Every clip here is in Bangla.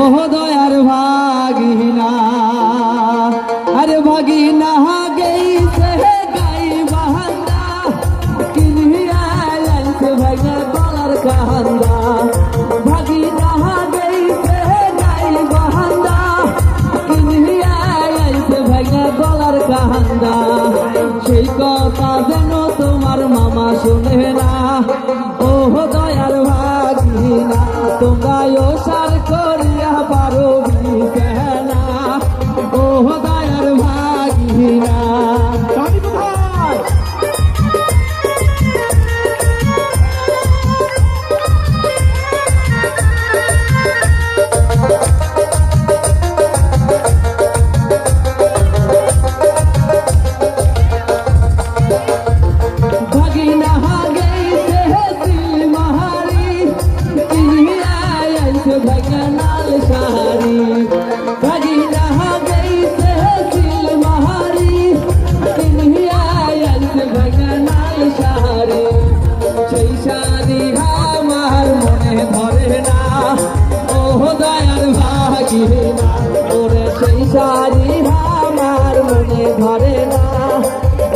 ওহ দয়ার ভাগিনা, আরে ভাগিনা গেইছে গাই বাহান্দা, কিনিয়া আইছে ভাগনা গলার কান্দা। ভাগিনা গেইছে গাই বাহান্দা, কিনিয়া আইছে ভাগনা গলার কান্দা। সেই কথা যেন তোমার মামা শুনে না, ওহ দয়ার ভাগিনা তোমরা ওসার করিয়া পারো বিকেনা, ওহ দয়ার ভাগিনা। ভাগনা নাল শাড়ি, ভাগিনা গেইছে সিল মাহারি, কিনিয়া আইছে ভাগনা নাল শাড়ি। সেই শাড়ি আমার মনে ধরে না, ওহ দয়ার ভাগিনা, ওরে সেই শাড়ি আমার মনে ধরে না,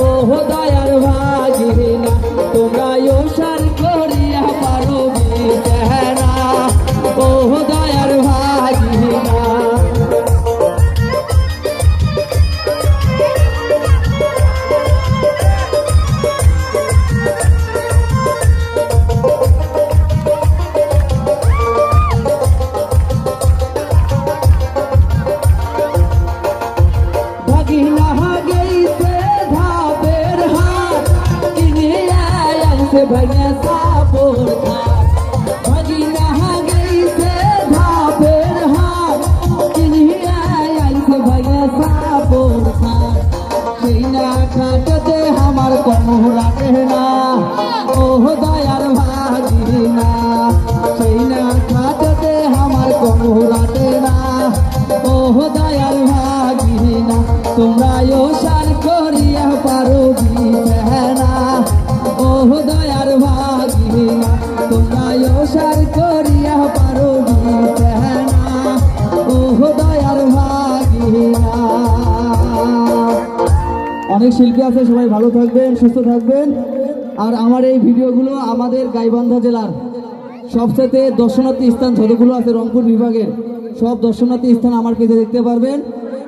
ওহ দয়ার ভাগিনা তোমরা ওসার করিয়া পারো বিকেনা, ওহ দয়ার ভাগিনা। ভাগিনা গেইছে ধাপের হাট, কিনিয়া আইছে ভাগনা সাপোর ঘাট। ভাগিনা গেইছে ধাপের হাট, কিনিয়া আইছে ভাগনা সাপোর ঘাট। সেই না খাটতে আমার কমরাতে না, ওহ দয়ার ভাগিনা, সেই না খাটতে আমার কমরাতে না, ওহ দয়ার ভাগিনা তোমরা ওসার করিয়া পারো বিকেনা, ওহ দয়ার ভাগিনা তোমরা ওসার করিয়া পারো বিকেনা, ওহ দয়ার ভাগিনা। অনেক শিল্পী আছে, সবাই ভালো থাকবেন, সুস্থ থাকবেন। আর আমার এই ভিডিওগুলো আমাদের গাইবান্ধা জেলার সবচেয়ে দর্শনার্থী স্থান যতগুলো আছে রংপুর বিভাগের সব দর্শনার্থী স্থান আমার পেজে দেখতে পারবেন।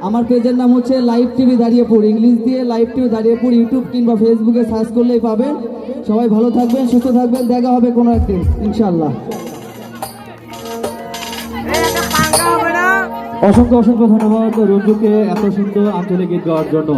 আমার পেজের নাম হচ্ছে লাইভ টিভি দাঁড়িয়েপুর, ইংলিশ দিয়ে লাইভ টিভি দাঁড়িয়েপুর, ইউটিউব কিংবা ফেসবুকে সার্চ করলেই পাবেন। সবাই ভালো থাকবেন, সুস্থ থাকবেন, দেখা হবে কোনো একদিন ইনশাল্লাহ। অসংখ্য অসংখ্য ধন্যবাদ রঞ্জুকে এত সুন্দর আঞ্চলিক গীত গাওয়ার জন্য।